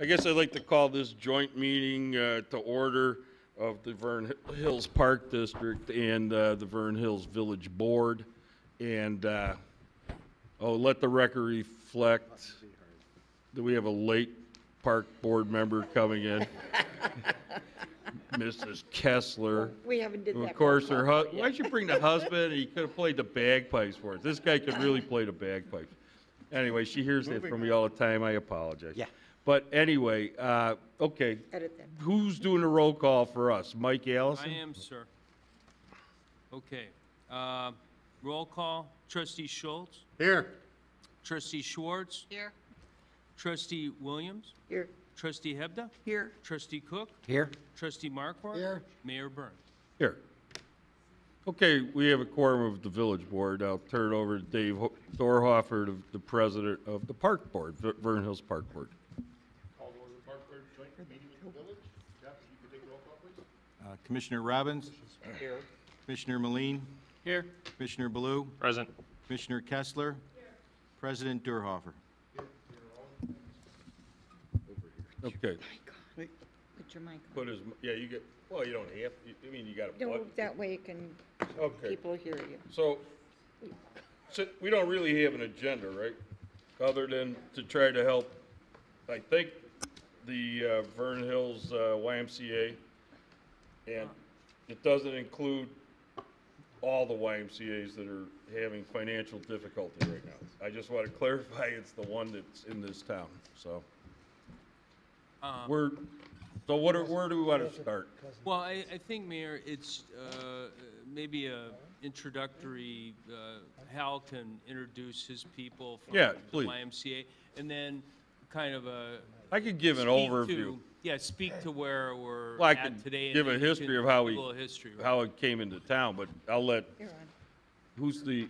I guess I'd like to call this joint meeting to order of the Vern Hills Park District and the Vern Hills Village Board. And let the record reflect that we have a late park board member coming in, Mrs. Kessler. We haven't did that. Of course, her husband. Why'd you bring the husband? He could have played the bagpipes for us. This guy could really play the bagpipes. Anyway, she hears that from me all the time. I apologize. Yeah. But anyway, okay. Edit them. Who's doing the roll call for us? Mike Allison? I am, sir. Okay. Roll call. Trustee Schultz. Here. Trustee Schwartz. Here. Trustee Williams. Here. Trustee Hebda. Here. Trustee Cook. Here. Trustee Marquardt. Here. Mayor Burns. Here. Okay, we have a quorum of the village board. I'll turn it over to Dave Dorhofer, the president of the park board, Vern Hills Park Board. Call to order the park board joint meeting with the village. Jeff, you can take roll call, please. Commissioner Robbins. Here. Commissioner Moline. Here. Commissioner Ballew. Present. Commissioner Kessler. President Durhofer. Okay. Put your mic on. Put his, yeah, you get, well, you don't have, I mean, you got to. No, that way it can, Okay. people hear you. So we don't really have an agenda, right? Other than to try to help, I think, the Vern Hills YMCA. And it doesn't include all the YMCA's that are having financial difficulty right now. I just want to clarify it's the one that's in this town, so. Where do we want to start? Well, I think, Mayor, it's maybe a introductory, Hal can introduce his people from Yeah, the please. YMCA, and then kind of a... I could give an speak overview. to- Yeah, speak to where we're Well, I at could today. and give a then you history can of how give a little history, right? how it came into town, but I'll let, You're on. who's the,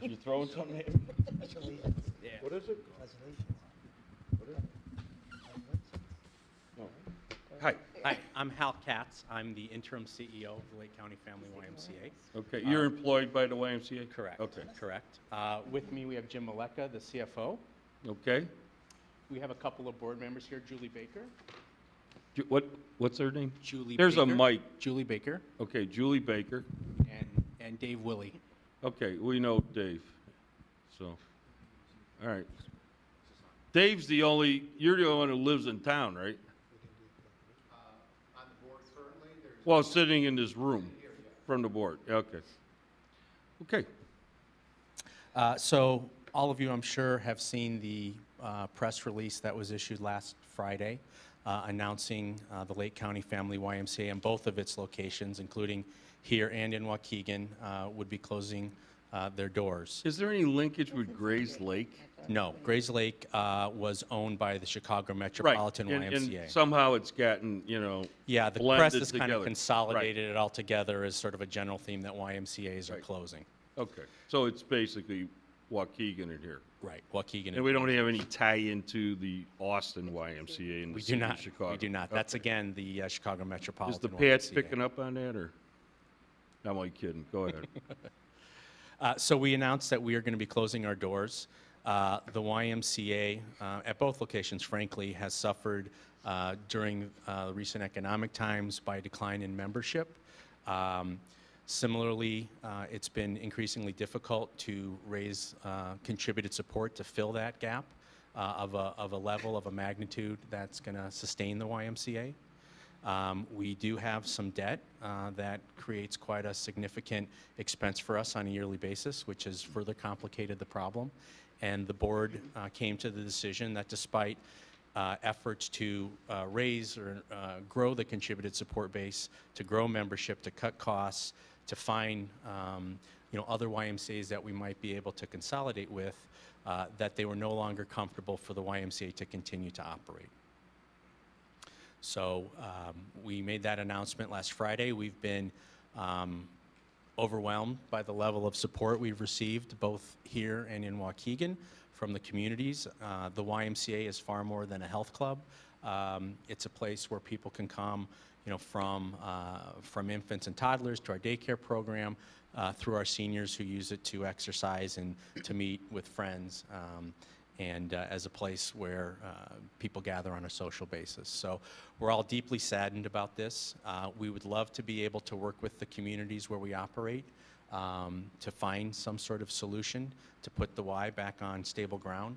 you throwing something at me? Yeah. What is it? Hi. Hi, I'm Hal Katz. I'm the interim CEO of the Lake County Family YMCA. Okay, you're employed by the YMCA? Correct. Okay, Correct. With me, we have Jim Maleka, the CFO. okay. We have a couple of board members here, Julie Baker. What's her name? Julie There's a Baker. mic. Julie Baker Okay, Julie Baker. and Dave Willie. Okay, we know Dave, so, all right. Dave's you're the only one who lives in town, right? On the board currently, there's. Well, sitting in this room from the board, okay. Okay, So all of you, I'm sure, have seen the press release that was issued last Friday announcing the Lake County Family YMCA in both of its locations, including here and in Waukegan, would be closing their doors. is there any linkage with Gray's Lake? No, Grays Lake was owned by the Chicago Right, Metropolitan and YMCA. somehow it's gotten, Yeah, the blended press has kind together. of consolidated it all together as sort of a general theme that YMCA's are Right. closing. Okay, so it's basically Waukegan in here. Right, Waukegan. And we don't have any tie into the Austin YMCA in the We do city of not. Chicago? We do not. That's Okay. again the Chicago Metropolitan Is the YMCA. Pats picking up on that, or? I'm only kidding, go ahead. So we announced that we are going to be closing our doors. The YMCA at both locations, frankly, has suffered during recent economic times by a decline in membership. Similarly, it's been increasingly difficult to raise contributed support to fill that gap of a level, of a magnitude that's going to sustain the YMCA. We do have some debt that creates quite a significant expense for us on a yearly basis, which has further complicated the problem. And the board came to the decision that despite efforts to raise or grow the contributed support base, to grow membership, to cut costs, to find other YMCA's that we might be able to consolidate with, that they were no longer comfortable for the YMCA to continue to operate. So we made that announcement last Friday. We've been overwhelmed by the level of support we've received both here and in Waukegan from the communities. The YMCA is far more than a health club. It's a place where people can come, from infants and toddlers to our daycare program, through our seniors who use it to exercise and to meet with friends. and as a place where people gather on a social basis. So we're all deeply saddened about this. We would love to be able to work with the communities where we operate to find some sort of solution to put the Y back on stable ground,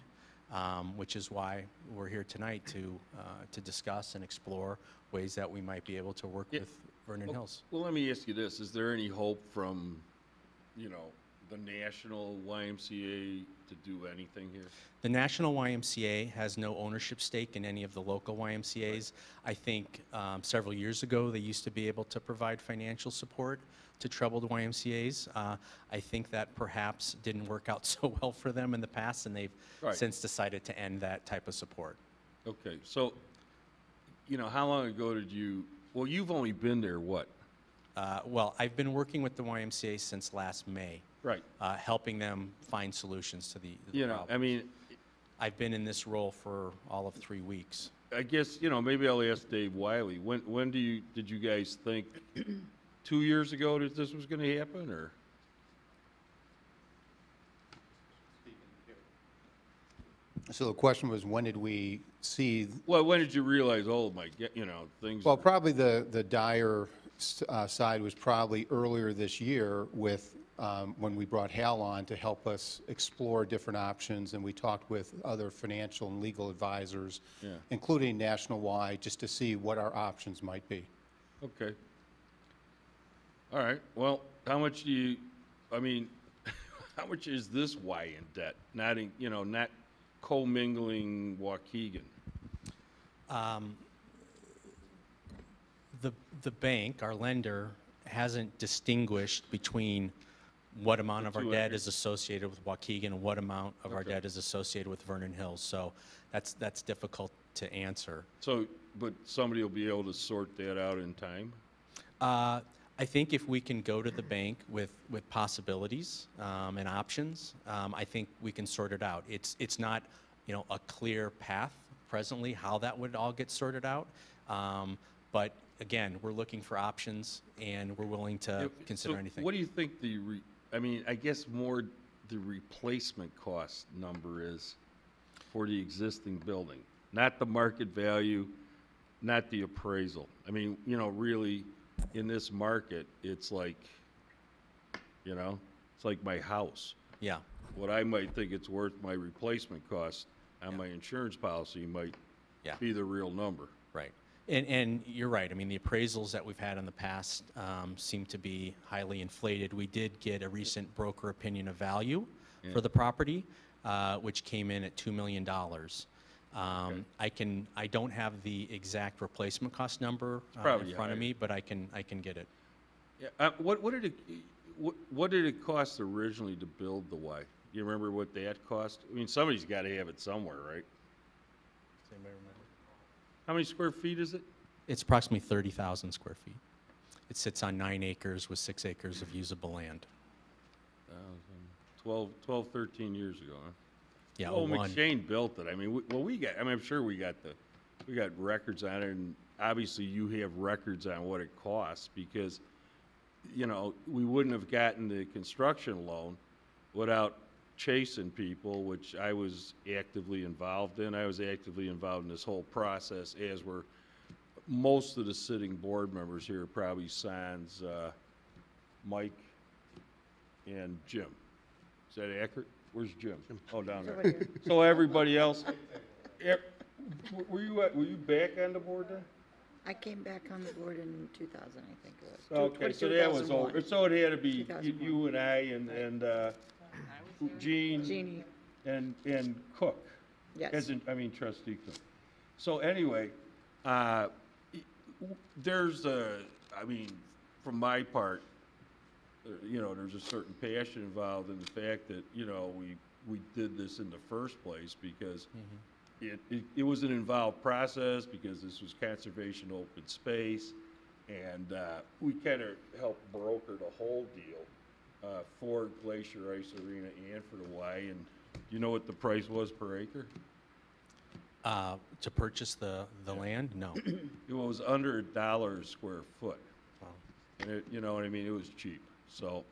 which is why we're here tonight to discuss and explore ways that we might be able to work with Vernon Hills. Well, let me ask you this. Is there any hope from, you know, the national YMCA to do anything here? The National YMCA has no ownership stake in any of the local YMCAs. I think several years ago they used to be able to provide financial support to troubled YMCAs. I think that perhaps didn't work out so well for them in the past, and they've since decided to end that type of support. Okay, so, you know, how long ago did you, well, you've only been there, what? Well, I've been working with the YMCA since last May. Right. Helping them find solutions to the You know, problems. I mean, I've been in this role for all of 3 weeks. I guess, you know, maybe I'll ask Dave Wiley. When did you guys think, 2 years ago that this was gonna happen, or? So the question was, when did we see, Well, when did you realize, oh my, you know, things? well, probably the dire side was probably earlier this year with, when we brought Hal on to help us explore different options, and we talked with other financial and legal advisors, Yeah. including National Y, just to see what our options might be. Okay. All right, well, how much do you, I mean, how much is this Y in debt? Not in, you know, not commingling Waukegan. The bank, our lender, hasn't distinguished between what amount of our two debt acres. is associated with Waukegan and what amount of our Okay. debt is associated with Vernon Hills. So that's difficult to answer. So, but somebody will be able to sort that out in time? I think if we can go to the bank with possibilities and options, I think we can sort it out. It's not, you know, a clear path presently how that would all get sorted out. But again, we're looking for options, and we're willing to consider So anything. what do you think I mean, I guess more the replacement cost number is for the existing building? Not the market value, not the appraisal. I mean, you know, really, in this market, it's like, you know, it's like my house. Yeah. What I might think it's worth, my replacement cost on Yeah. my insurance policy might Yeah. be the real number. Right. And you're right. I mean, the appraisals that we've had in the past seem to be highly inflated. We did get a recent broker opinion of value for the property, which came in at $2 million. I don't have the exact replacement cost number probably in front of higher. me, but I can get it. Yeah, what did it cost originally to build the Y? You remember what that cost? I mean, somebody's got to have it somewhere, right? Does anybody remember? How many square feet is it? It's approximately 30,000 square feet. It sits on 9 acres with 6 acres of usable land. 12, 13 years ago, huh? Yeah, Well, 01. McShane built it. I mean, I'm sure we got records on it, and obviously you have records on what it costs, because, you know, we wouldn't have gotten the construction loan without chasing people, which I was actively involved in. I was actively involved in this whole process, as were most of the sitting board members here, probably sans Mike and Jim. Is that accurate? Where's Jim? Oh, down Over there. here. So everybody else, were you back on the board then? I came back on the board in 2000, I think it was. Okay, so that was over. 2001. So it had to be you 2001. and I and Gene Jeannie, and Cook. yes. As in, I mean, trustee Cook. So anyway, there's I mean, from my part, you know, there's a certain passion involved in the fact that, you know, we did this in the first place because it was an involved process, because this was conservation open space, and we kind of helped broker the whole deal for Glacier Ice Arena and for the Y. And do you know what the price was per acre? To purchase the land? No. It was under $1 a square foot. Wow. And it, you know what I mean? It was cheap. So,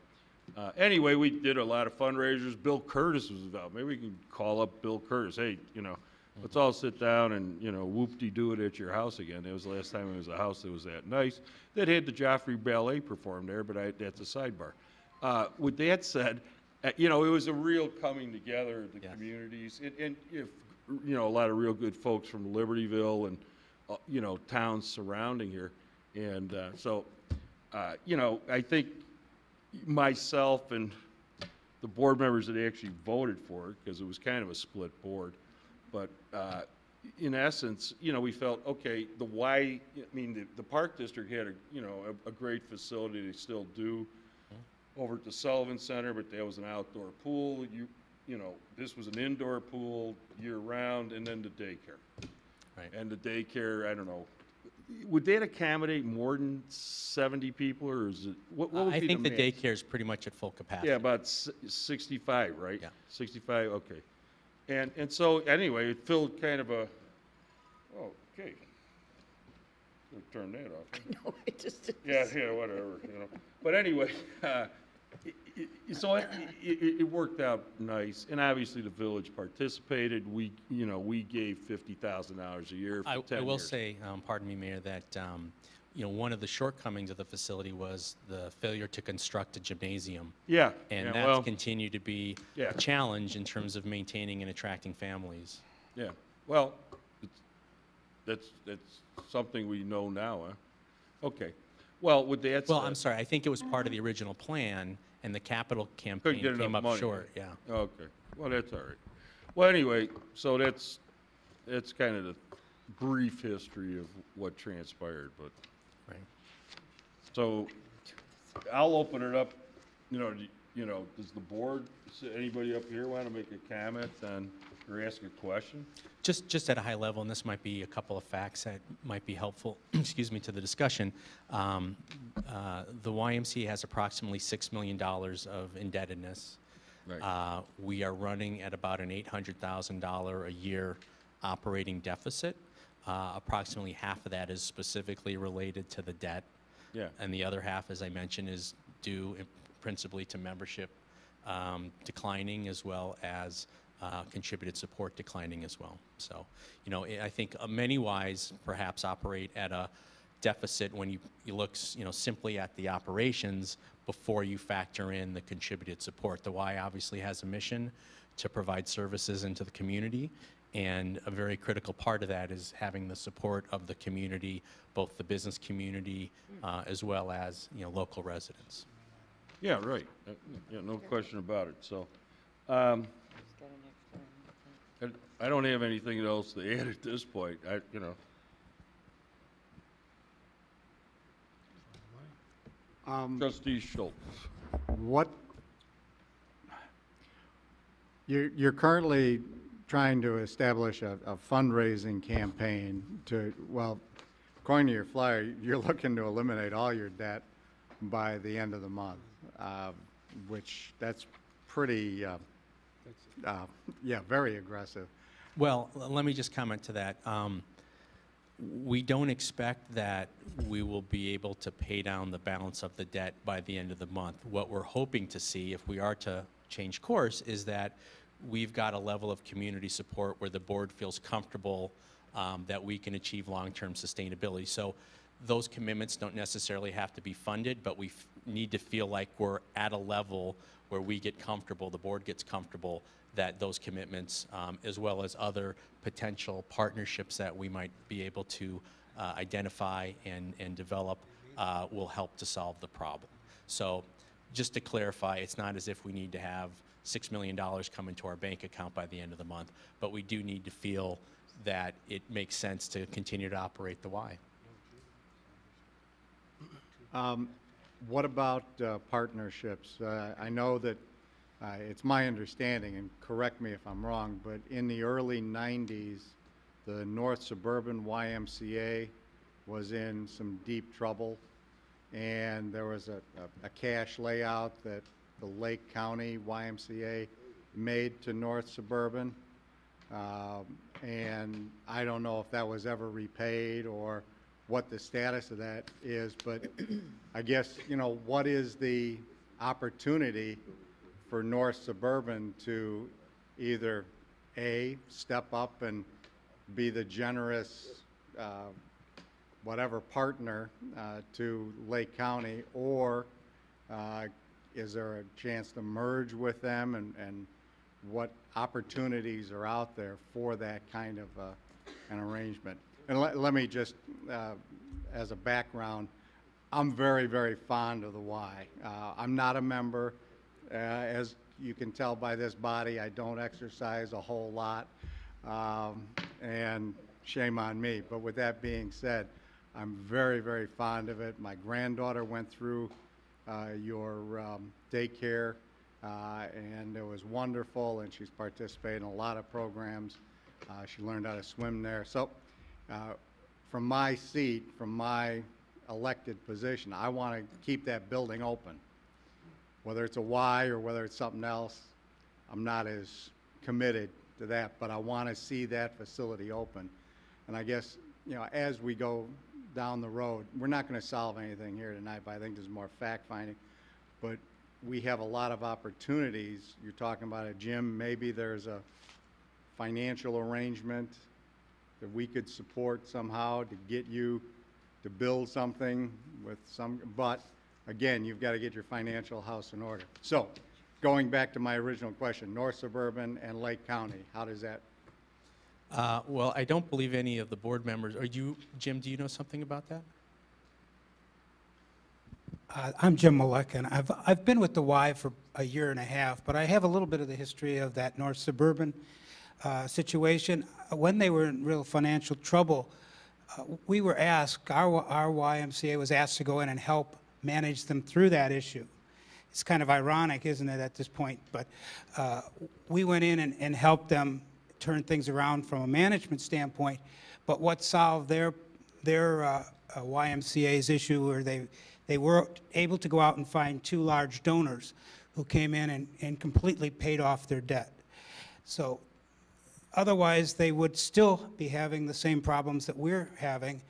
Anyway, we did a lot of fundraisers. Bill Curtis was involved. Maybe we can call up Bill Curtis. Hey, let's all sit down and, whoop-de-doo it at your house again. That was the last time it was a house that was that nice. That had the Joffrey Ballet perform there, but that's a sidebar. With that said, it was a real coming together of the Yes. communities. And if, a lot of real good folks from Libertyville and, towns surrounding here. And I think myself and the board members that actually voted for it, because it was kind of a split board, but in essence, we felt, okay, the Park District had a great facility, they still do, over at the Sullivan Center, but that was an outdoor pool. This was an indoor pool year-round, and then the daycare. Right. And the daycare, I don't know, would that accommodate more than 70 people, or is it, what would I be think the max? daycare is pretty much at full capacity. Yeah, about 65, right? Yeah. 65, okay. And so, anyway, it filled kind of a, okay. Turn that off. No, I just. Yeah, whatever, But anyway, so it worked out nice, and obviously the village participated. We gave $50,000 a year for 10 years. I will say, pardon me, Mayor, that one of the shortcomings of the facility was the failure to construct a gymnasium. Yeah. And yeah, that's well, continued to be Yeah. a challenge in terms of maintaining and attracting families. Yeah, well, that's something we know now, huh? Okay. Well, with that Well, said- I'm sorry, I think it was part of the original plan, and the capital Couldn't campaign get came enough up money. short, yeah. Okay, well, that's all right. Well, anyway, so that's kind of the brief history of what transpired, but, Right. so, I'll open it up, does the board, anybody up here want to make a comment on, or ask a question? Just at a high level, and this might be a couple of facts that might be helpful, excuse me, to the discussion. The YMCA has approximately $6 million of indebtedness. Right. We are running at about an $800,000 a year operating deficit. Approximately half of that is specifically related to the debt. Yeah. And the other half, as I mentioned, is due principally to membership declining, as well as contributed support declining as well. So, I think many Ys perhaps operate at a deficit when you look, simply at the operations before you factor in the contributed support. The Y obviously has a mission to provide services into the community, and a very critical part of that is having the support of the community, both the business community as well as, local residents. Yeah, right. Yeah, no question about it. So, I don't have anything else to add at this point. Trustee Schultz. What, you're currently trying to establish a fundraising campaign to, well, according to your flyer, you're looking to eliminate all your debt by the end of the month, which that's pretty, very aggressive. Well, let me just comment to that. We don't expect that we will be able to pay down the balance of the debt by the end of the month. What we're hoping to see, if we are to change course, is that we've got a level of community support where the board feels comfortable that we can achieve long-term sustainability. So those commitments don't necessarily have to be funded, but we need to feel like we're at a level where we get comfortable, the board gets comfortable, that those commitments, as well as other potential partnerships that we might be able to identify and develop, will help to solve the problem. So just to clarify, it's not as if we need to have $6 million come into our bank account by the end of the month, but we do need to feel that it makes sense to continue to operate the Y. What about partnerships? I know that it's my understanding, and correct me if I'm wrong, but in the early 90s, the North Suburban YMCA was in some deep trouble, and there was a cash layout that the Lake County YMCA made to North Suburban, and I don't know if that was ever repaid or what the status of that is, but I guess, what is the opportunity for North Suburban to either, A, step up and be the generous, whatever partner to Lake County, or is there a chance to merge with them, and what opportunities are out there for that kind of an arrangement? And let me just, as a background, I'm very, very fond of the Y. I'm not a member. As you can tell by this body, I don't exercise a whole lot, and shame on me. But with that being said, I'm very, very fond of it. My granddaughter went through your daycare, and it was wonderful, and she's participated in a lot of programs. She learned how to swim there. So from my seat, from my elected position, I want to keep that building open. Whether it's a Y or whether it's something else, I'm not as committed to that, but I want to see that facility open. And I guess, you know, as we go down the road, we're not going to solve anything here tonight, but I think there's more fact-finding. But we have a lot of opportunities. You're talking about a gym. Maybe there's a financial arrangement that we could support somehow to get you to build something with some, but again, you've got to get your financial house in order. So, going back to my original question, North Suburban and Lake County, how does that? Well, I don't believe any of the board members, or you, Jim, do you know something about that? I'm Jim Malek, and I've been with the Y for a year and a half, but I have a little bit of the history of that North Suburban situation. When they were in real financial trouble, we were asked, our YMCA was asked to go in and help manage them through that issue. It's kind of ironic, isn't it, at this point? But we went in and helped them turn things around from a management standpoint. But what solved their YMCA's issue, where they were able to go out and find 2 large donors who came in and completely paid off their debt. So otherwise, they would still be having the same problems that we're having,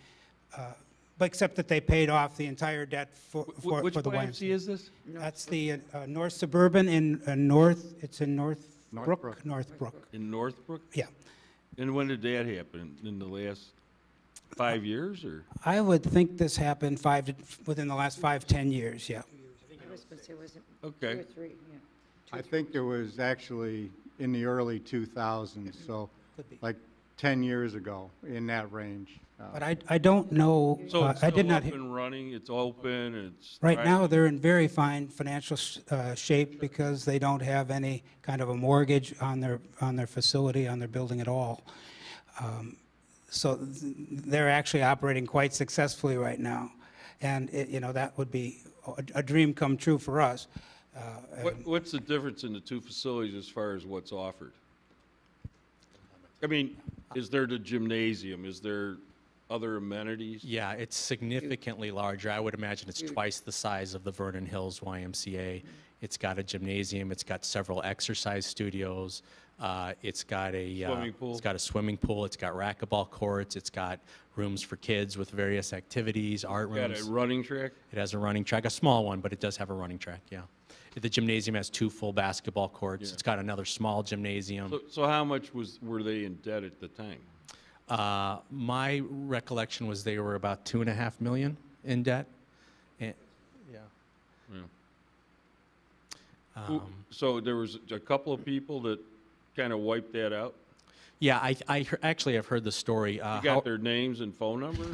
but except that they paid off the entire debt for the YMCA. Which YMCA is this? That's the North Suburban in North. It's in Northbrook. Northbrook. In Northbrook? Yeah. And when did that happen? In the last 5 years, or? I would think this happened within the last 5-10 years. Yeah. I was going to say, was it Okay. 2 or 3? Yeah. I think it was actually in the early 2000s, so Could be. like 10 years ago, in that range. But I don't know. So it's I did still not. up and running, it's open, it's. Right now, thriving? they're in very fine financial shape because they don't have any kind of a mortgage on their facility, on their building at all. So they're actually operating quite successfully right now, and you know, that would be a dream come true for us. What's the difference in the 2 facilities as far as what's offered? I mean, is there the gymnasium? Is there other amenities? Yeah, it's significantly larger. I would imagine it's twice the size of the Vernon Hills YMCA. It's got a gymnasium. It's got several exercise studios. It's got a Swimming pool. It's got a swimming pool. It's got racquetball courts. It's got rooms for kids with various activities, art Got rooms. a running track? It has a running track, a small one, but it does have a running track. Yeah. The gymnasium has 2 full basketball courts. Yeah. It's got another small gymnasium. So how much were they in debt at the time? My recollection was they were about $2.5 million in debt. And, yeah. So there was a couple of people that kind of wiped that out? Yeah, actually have heard the story. You got their names and phone numbers?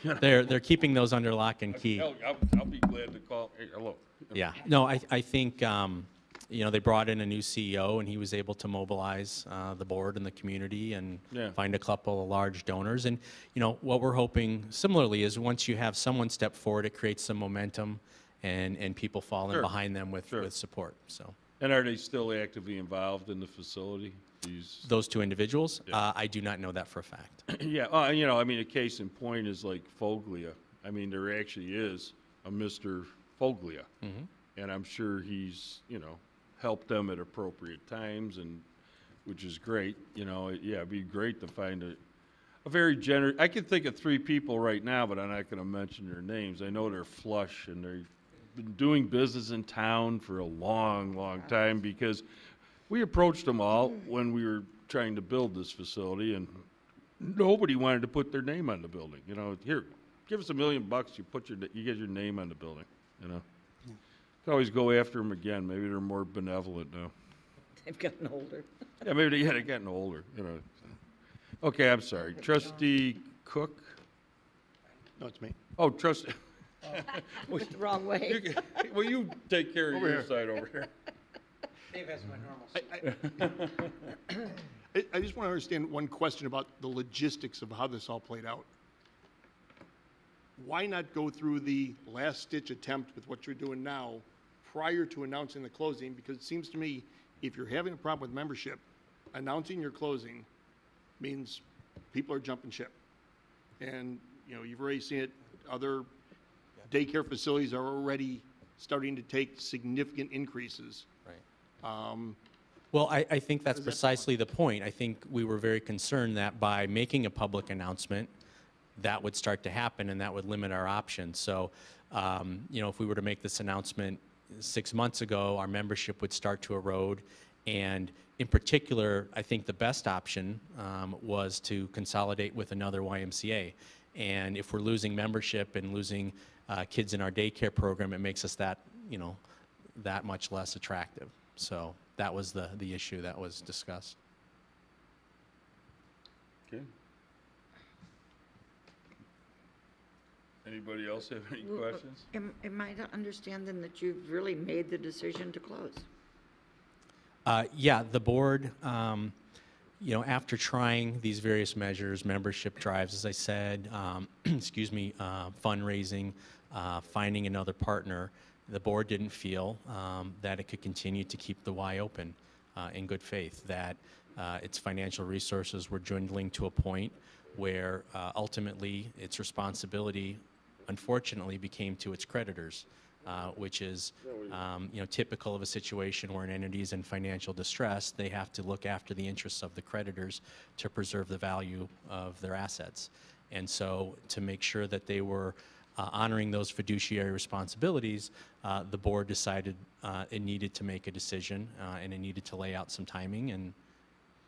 They're keeping those under lock and key. I'll be glad to call. Hey, hello. Yeah. No, I think you know, they brought in a new CEO, and he was able to mobilize the board and the community and find a couple of large donors. And you know, what we're hoping similarly is once you have someone step forward, it creates some momentum, and people fall in behind them with support. So. And are they still actively involved in the facility? Those 2 individuals? I do not know that for a fact. Yeah, you know, I mean, a case in point is like Foglia. I mean, there actually is a Mr. Foglia, and I'm sure he's, you know, helped them at appropriate times, and which is great. You know, yeah, it'd be great to find a very generous. I can think of 3 people right now, but I'm not going to mention their names. I know they're flush and been doing business in town for a long, long time, because we approached them all when we were trying to build this facility, and nobody wanted to put their name on the building. You know, here, give us $1 million, you get your name on the building, you know? Could always go after them again. Maybe they're more benevolent now. They've gotten older. Yeah, maybe they're getting older, you know. Okay, I'm sorry. Trustee Cook? No, it's me. Oh, trustee. Went the wrong way. Well, you take care of Over your here. side over here. Dave has my normal. I just want to understand one question about the logistics of how this all played out. Why not go through the last-ditch attempt with what you're doing now prior to announcing the closing? Because it seems to me, if you're having a problem with membership, announcing your closing means people are jumping ship. And, you know, you've already seen it, other daycare facilities are already starting to take significant increases. Right. Well, I think that's precisely the point. I think we were very concerned that by making a public announcement, that would start to happen and that would limit our options. So, you know, if we were to make this announcement 6 months ago, our membership would start to erode. And in particular, I think the best option was to consolidate with another YMCA. And if we're losing membership and losing kids in our daycare program, it makes us that, you know, that much less attractive. So that was the issue that was discussed. Okay. Anybody else have any questions? Am I to understand then that you've really made the decision to close? Yeah, the board, you know, after trying these various measures, membership drives, as I said, excuse me, fundraising, finding another partner, the board didn't feel that it could continue to keep the Y open in good faith, that its financial resources were dwindling to a point where ultimately its responsibility, unfortunately, became to its creditors, which is you know, typical of a situation where an entity is in financial distress. They have to look after the interests of the creditors to preserve the value of their assets. And so to make sure that they were honoring those fiduciary responsibilities, the board decided it needed to make a decision and it needed to lay out some timing, and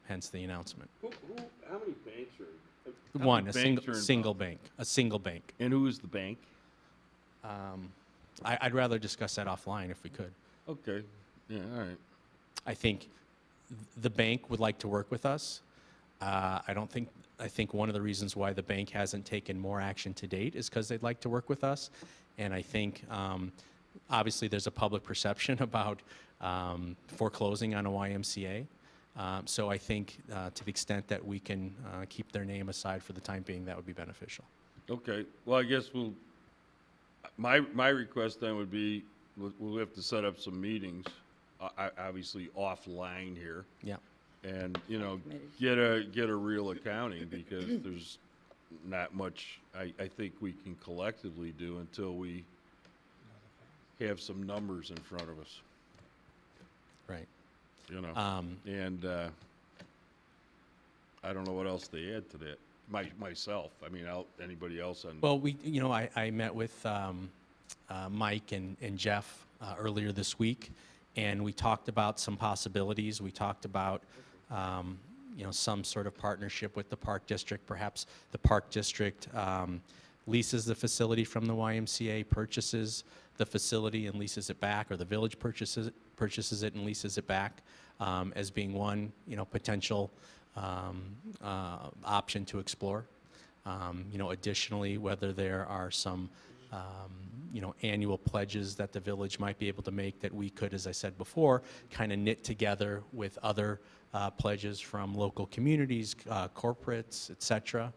hence the announcement. How many banks are? One, a single bank, a single bank. And who is the bank? I'd rather discuss that offline if we could. Okay, yeah, all right. I think the bank would like to work with us. I think one of the reasons why the bank hasn't taken more action to date is because they'd like to work with us. And I think, obviously, there's a public perception about foreclosing on a YMCA. So I think to the extent that we can keep their name aside for the time being, that would be beneficial. Okay, well, I guess my request then would be, we'll have to set up some meetings, obviously offline here. Yeah. And, you know, get a real accounting, because there's not much I think we can collectively do until we have some numbers in front of us, Right. you know? And I don't know what else to add to that. Myself, I mean, anybody else on? Well, you know, I met with Mike and Jeff earlier this week, and we talked about some possibilities. We talked about, you know, some sort of partnership with the Park District. Perhaps the Park District leases the facility from the YMCA, purchases the facility and leases it back, or the village purchases it and leases it back, as being one, you know, potential option to explore. You know, additionally, whether there are some, you know, annual pledges that the village might be able to make that we could, as I said before, kind of knit together with other pledges from local communities, corporates, et cetera,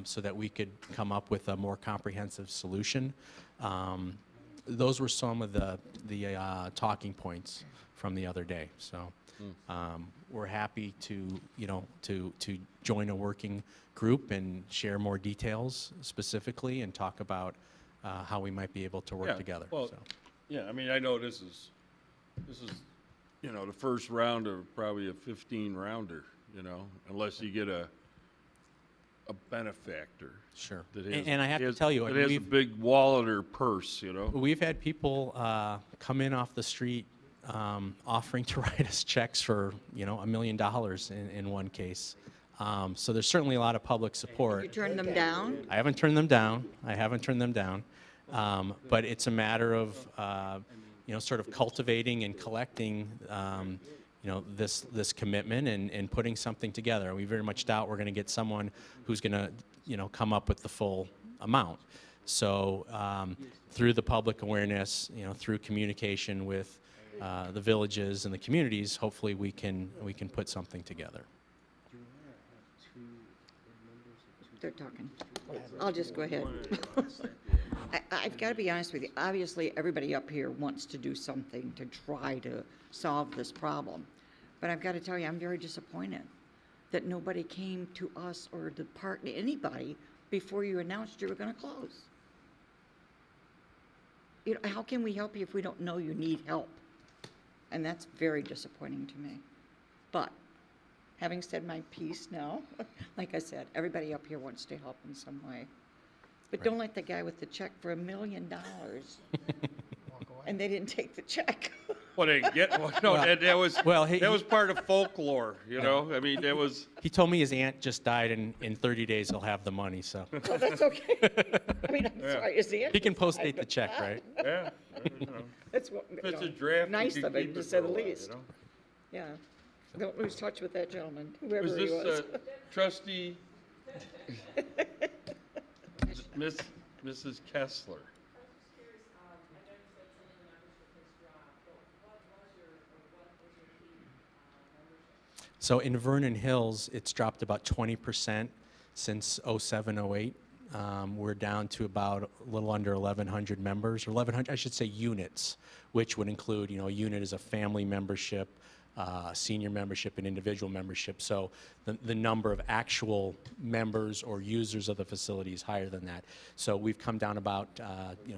so that we could come up with a more comprehensive solution. Those were some of the talking points from the other day. So we're happy to, you know, to join a working group and share more details specifically and talk about how we might be able to work together. Well, so. yeah, I mean, I know this is, you know, the first round of probably a 15-rounder, you know, unless you get a benefactor. Sure. that And I have to tell you, that has a we've- big wallet or purse, you know? We've had people come in off the street offering to write us checks for, $1 million in one case. So there's certainly a lot of public support. You turned them down? I haven't turned them down. But it's a matter of, sort of cultivating and collecting, this commitment and putting something together. We very much doubt we're going to get someone who's going to, come up with the full amount. So through the public awareness, through communication with the villages and the communities, hopefully we can put something together. They're talking. I'll just go ahead. I've got to be honest with you. Obviously, everybody up here wants to do something to try to solve this problem. But I've got to tell you, I'm very disappointed that nobody came to us or the park, anybody, before you announced you were going to close. How can we help you if we don't know you need help? And that's very disappointing to me. But having said my piece now, like I said, everybody up here wants to help in some way. But don't let the guy with the check for $1 million and they didn't take the check. Well, they get, that was, that was part of folklore, I mean, that was. He told me his aunt just died, and in 30 days he'll have the money, so. Oh, that's okay. I mean, I'm sorry, is the He can post-date the check, right? Yeah. That's what, If it's a draft, nice you can of him, keep to it say for the a while, least. Yeah. Don't lose touch with that gentleman, whoever Was he was. this trustee, Mrs. Kessler? So in Vernon Hills, it's dropped about 20% since 07, 08. We're down to about a little under 1,100 members, or 1,100, I should say, units, which would include, a unit is a family membership, senior membership, and individual membership. So the number of actual members or users of the facility is higher than that. So we've come down about,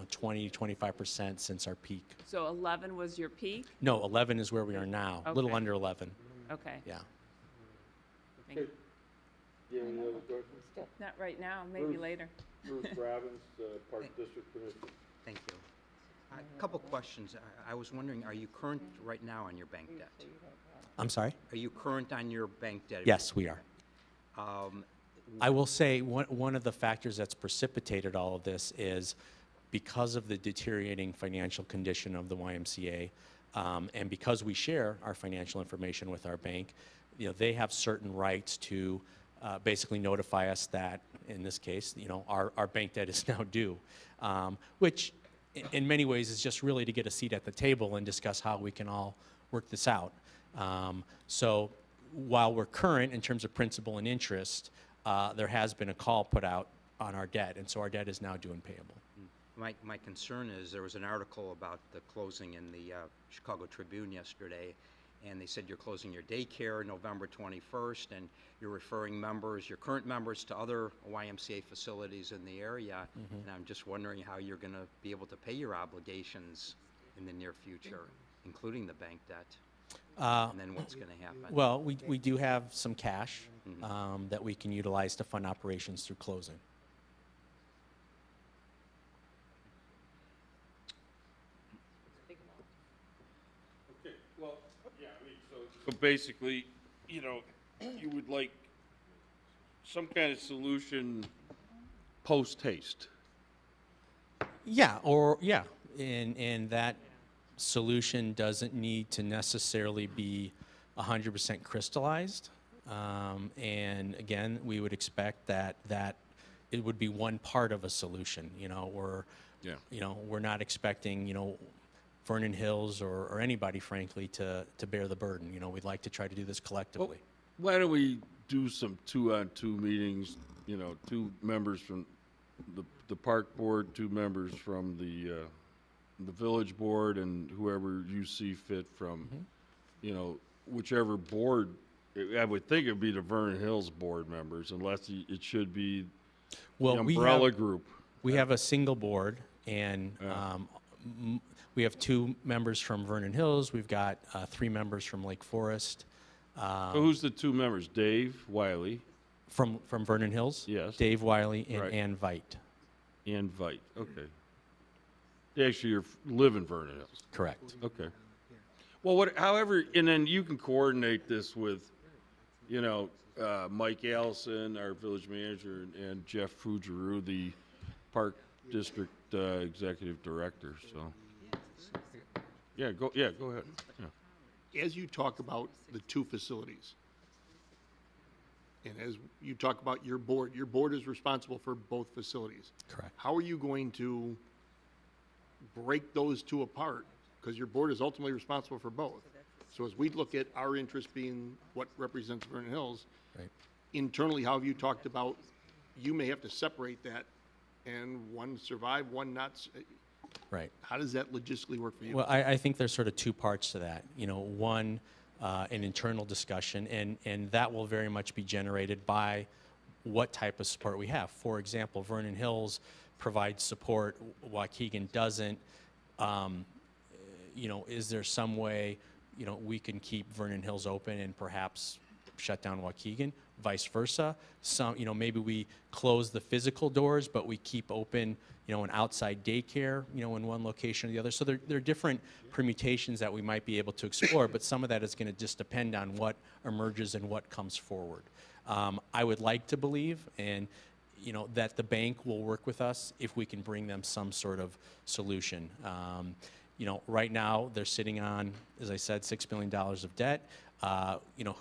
20 to 25% since our peak. So 11 was your peak? No, 11 is where we are now, a little Okay. under 11. Okay. Yeah. Thank you. Not right now, maybe later. Bruce Robbins, Park District Commissioner. Thank you. A couple questions. I was wondering, are you current right now on your bank debt? I'm sorry? Are you current on your bank debt? Yes, we are. I will say one of the factors that's precipitated all of this is because of the deteriorating financial condition of the YMCA, and because we share our financial information with our bank, they have certain rights to basically notify us that, in this case, our bank debt is now due, which in many ways is just really to get a seat at the table and discuss how we can all work this out. So while we're current in terms of principal and interest, there has been a call put out on our debt, and so our debt is now due and payable. My concern is there was an article about the closing in the Chicago Tribune yesterday, and they said you're closing your daycare November 21st, and you're referring your current members to other YMCA facilities in the area, and I'm just wondering how you're going to be able to pay your obligations in the near future, including the bank debt, and then what's going to happen? Well, we do have some cash that we can utilize to fund operations through closing. Okay, well, yeah, I mean, so basically, you would like some kind of solution post haste. Yeah, and that solution doesn't need to necessarily be 100% crystallized. And again, we would expect that it would be one part of a solution. We're not expecting Vernon Hills or anybody, frankly, to bear the burden. We'd like to try to do this collectively. Well, why don't we do some 2-on-2 meetings? 2 members from the park board, 2 members from the village board, and whoever you see fit from, whichever board. I would think it'd be the Vernon Hills board members, unless it should be the umbrella group. We have a single board, and we have 2 members from Vernon Hills. We've got 3 members from Lake Forest. So who's the 2 members? Dave Wiley? From Vernon Hills? Yes. Dave Wiley and Right. Ann Veit. And Vite, okay. They actually live in Vernon Hills. Correct. Okay. Well, however, and then you can coordinate this with, Mike Allison, our village manager, and Jeff Fujiru, the Park District Executive Director, so. Yeah, go ahead. Yeah. As you talk about the two facilities, and as you talk about your board is responsible for both facilities. Correct. How are you going to break those two apart? Because your board is ultimately responsible for both. So as we look at our interest being what represents Vernon Hills, Right. internally, how have you talked about, you may have to separate that and one survive, one not? Right. How does that logistically work for you? Well, I think there's sort of two parts to that. One, an internal discussion, and that will very much be generated by what type of support we have. For example, Vernon Hills provides support, Waukegan doesn't. Is there some way, we can keep Vernon Hills open and perhaps shut down Waukegan? Vice versa. Maybe we close the physical doors, but we keep open, an outside daycare, in one location or the other. So there are different permutations that we might be able to explore, but some of that is going to just depend on what emerges and what comes forward. I would like to believe, and that the bank will work with us if we can bring them some sort of solution. Right now they're sitting on, as I said, $6 million of debt.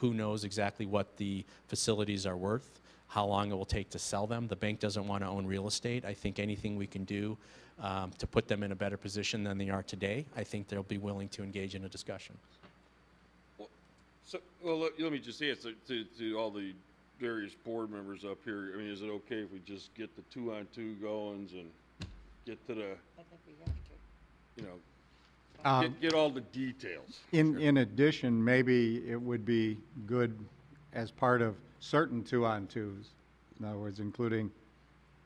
Who knows exactly what the facilities are worth, how long it will take to sell them. The bank doesn't want to own real estate. I think anything we can do to put them in a better position than they are today, I think they'll be willing to engage in a discussion. Let me just answer to all the various board members up here. I mean, is it okay if we just get the 2-on-2 goings and get to the, I think we have to. get all the details? In addition, maybe it would be good as part of certain 2-on-2s, in other words, including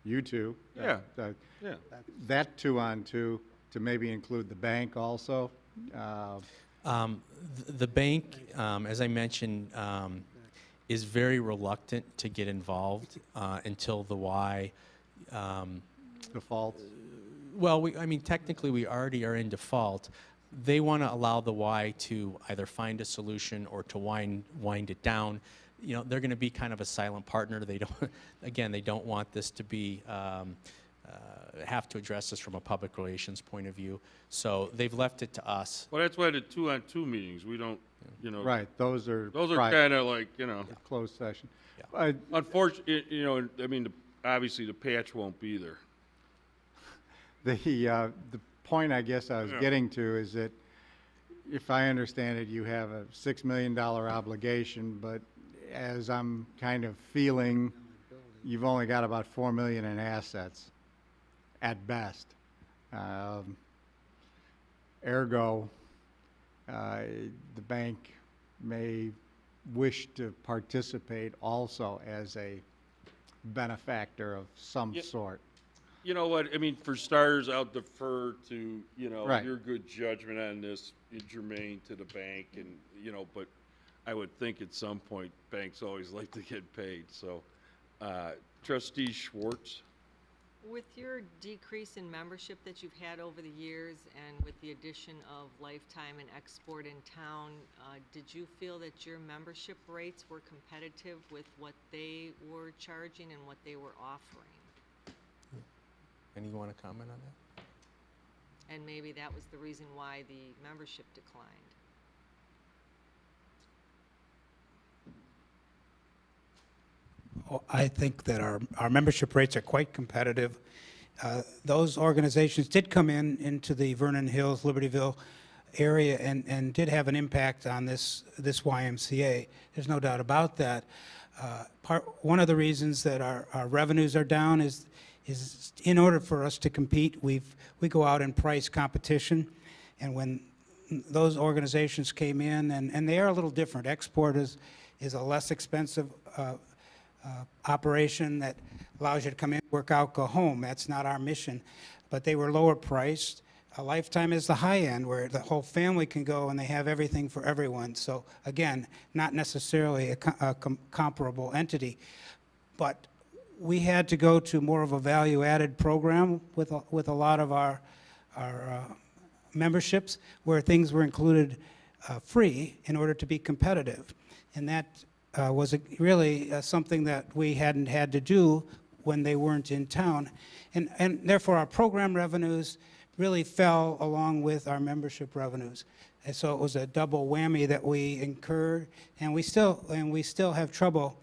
you two. Yeah. Yeah. That 2-on-2 to maybe include the bank also. The bank, as I mentioned, is very reluctant to get involved until the Y. Defaults. Well, technically we already are in default. They want to allow the Y to either find a solution or to wind it down. They're going to be kind of a silent partner. They don't want this to be have to address this from a public relations point of view. So they've left it to us. Well, that's why the 2-on-2 meetings, we don't, Right, those are kind of like, closed session. Yeah. Unfortunately, obviously the patch won't be there. The point I guess I was getting to is that if I understand it, you have a $6 million obligation, but as I'm kind of feeling, you've only got about $4 million in assets at best. Ergo, the bank may wish to participate also as a benefactor of some sort. You know what, for starters, I'll defer to, Right. your good judgment on this, germane to the bank, and, but I would think at some point, banks always like to get paid, so. Trustee Schwartz? With your decrease in membership that you've had over the years and with the addition of Lifetime and Export in town, did you feel that your membership rates were competitive with what they were charging and what they were offering? And you want to comment on that? And maybe that was the reason why the membership declined. I think that our membership rates are quite competitive. Those organizations did come into the Vernon Hills, Libertyville area and did have an impact on this YMCA. There's no doubt about that. One of the reasons that our revenues are down is in order for us to compete, we go out and price competition, and when those organizations came in, and they are a little different. Export is a less expensive operation that allows you to come in, work out, go home. That's not our mission. But they were lower priced. A Lifetime is the high end where the whole family can go and they have everything for everyone. So again, not necessarily a comparable entity. but we had to go to more of a value-added program with a lot of our memberships, where things were included free in order to be competitive. And that was really something that we hadn't had to do when they weren't in town. And therefore, our program revenues really fell along with our membership revenues. And so it was a double whammy that we incurred, and we still have trouble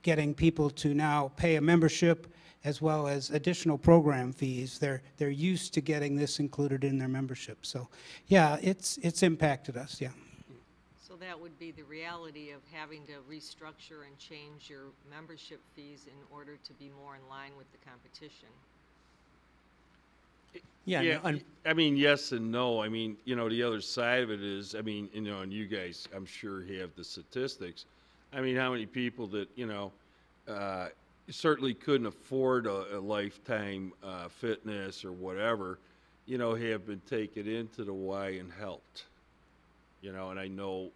getting people to now pay a membership as well as additional program fees. They're used to getting this included in their membership. So yeah, it's impacted us, yeah. So that would be the reality of having to restructure and change your membership fees in order to be more in line with the competition. Yeah, I mean, yes and no. I mean, you know, the other side of it is, I mean, you know, and you guys, I'm sure, have the statistics. I mean, how many people that, you know, certainly couldn't afford a lifetime fitness or whatever, you know, have been taken into the Y and helped. You know, and I know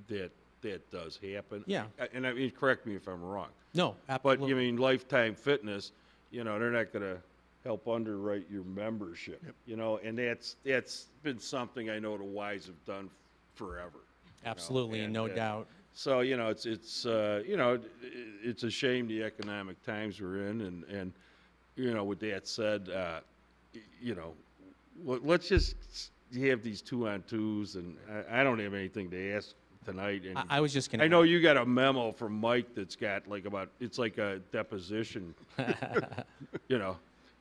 that that does happen. Yeah. And I mean, correct me if I'm wrong. No, absolutely. But you mean Lifetime Fitness, you know, they're not going to help underwrite your membership. Yep. You know, and that's been something I know the Ys have done forever. Absolutely, and no doubt. So, you know, it's you know, it's a shame the economic times we're in, and you know, with that said, you know, let's just have these 2-on-2s, and I don't have anything to ask tonight. And I was just going to. I know you got a memo from Mike that's got like it's like a deposition. You know,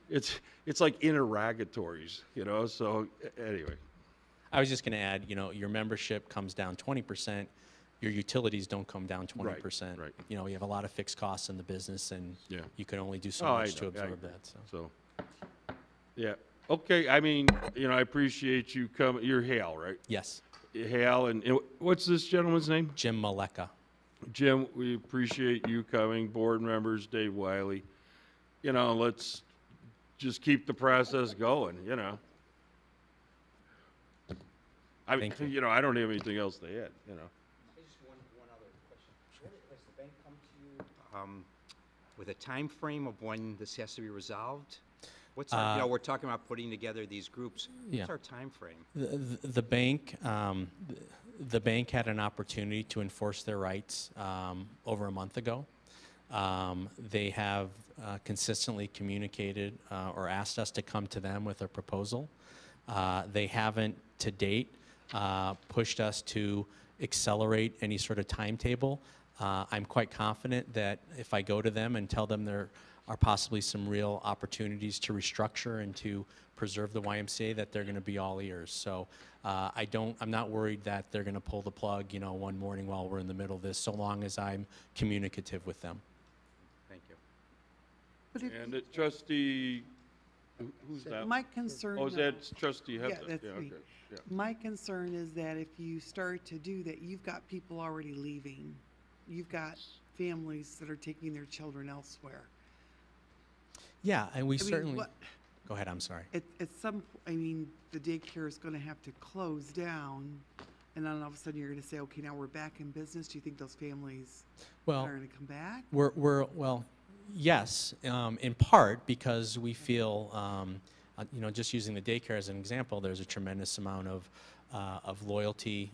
it's like interrogatories. You know, so anyway. I was just going to add, you know, your membership comes down 20%. Your utilities don't come down 20%. Right. You know, you have a lot of fixed costs in the business, and yeah, you can only do so much to absorb that. So, yeah. Okay, I mean, you know, I appreciate you coming. You're Hal, right? Yes. Hal, and what's this gentleman's name? Jim Maleka. Jim, we appreciate you coming. Board members, Dave Wiley. You know, let's just keep the process going, you know. I mean, you know, I don't have anything else to add, you know. Just one other question. Has the bank come to you with a time frame of when this has to be resolved? What's our, you know, we're talking about putting together these groups. What's our time frame? The bank had an opportunity to enforce their rights over a month ago. They have consistently communicated or asked us to come to them with a proposal. They haven't, to date, pushed us to accelerate any sort of timetable. I'm quite confident that if I go to them and tell them there are possibly some real opportunities to restructure and to preserve the YMCA, that they're going to be all ears. So I'm not worried that they're going to pull the plug, you know, one morning while we're in the middle of this, so long as I'm communicative with them. Thank you. And trustee, who's that? My concern. Oh, is that trustee Hebda? Yeah, that's me. Okay. Yeah. My concern is that if you start to do that, you've got people already leaving. You've got families that are taking their children elsewhere. Yeah, and we I mean, certainly. Go ahead. I'm sorry. At some, I mean, the daycare is going to have to close down, and then all of a sudden you're going to say, okay, now we're back in business. Do you think those families are going to come back? Well, yes, in part because we feel, you know, just using the daycare as an example, there's a tremendous amount of loyalty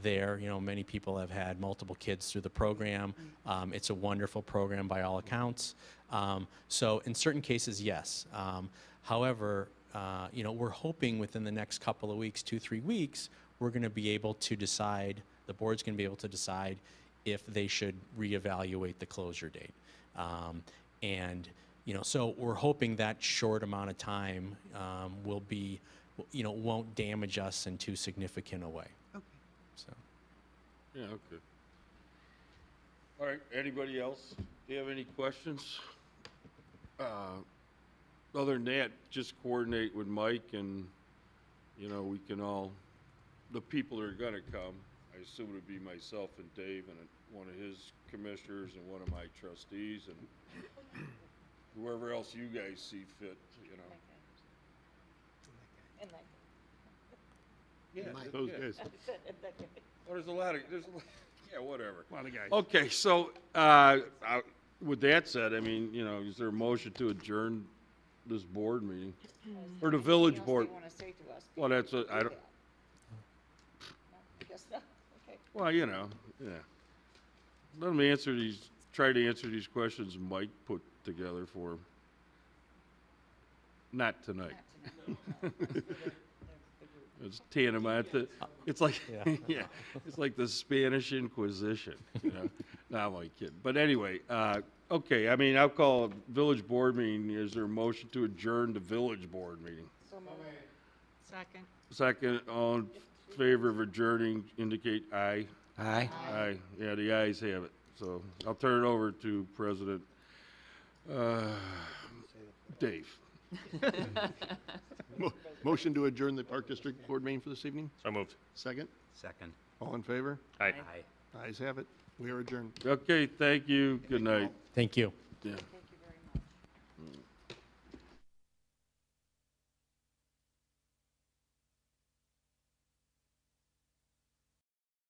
there. You know, many people have had multiple kids through the program. It's a wonderful program by all accounts. So in certain cases, yes. However, you know, we're hoping within the next couple of weeks, 2-3 weeks, we're going to be able to decide, the board's going to be able to decide if they should reevaluate the closure date. And, you know, so we're hoping that short amount of time will be, you know, won't damage us in too significant a way. Okay. So. Yeah, okay. All right, anybody else? Do you have any questions? Other than that, just coordinate with Mike, and, you know, we can all, the people that are going to come, I assume it would be myself and Dave and one of his commissioners and one of my trustees and whoever else you guys see fit, you know. Yeah, Those guys. Well, there's a lot of, yeah, whatever. A lot of guys. Okay, so with that said, I mean, you know, is there a motion to adjourn this board meeting? Or the village board? Well, that's what, I don't, well, you know, yeah. Let him answer these, try to answer these questions Mike put together for him. Not tonight. It's tantamount to, it's like, yeah, it's like the Spanish Inquisition, you know? No, I'm only kidding. But anyway, okay, I mean, I'll call a village board meeting. Is there a motion to adjourn the village board meeting? Second. Second, all in favor of adjourning, indicate aye. Aye. Aye, yeah, the ayes have it. So I'll turn it over to President Dave. Motion to adjourn the Park District Board meeting for this evening? So moved. Second? Second. All in favor? Aye. Aye. Ayes have it. We are adjourned. Okay, thank you. Good night. Thank you. Yeah.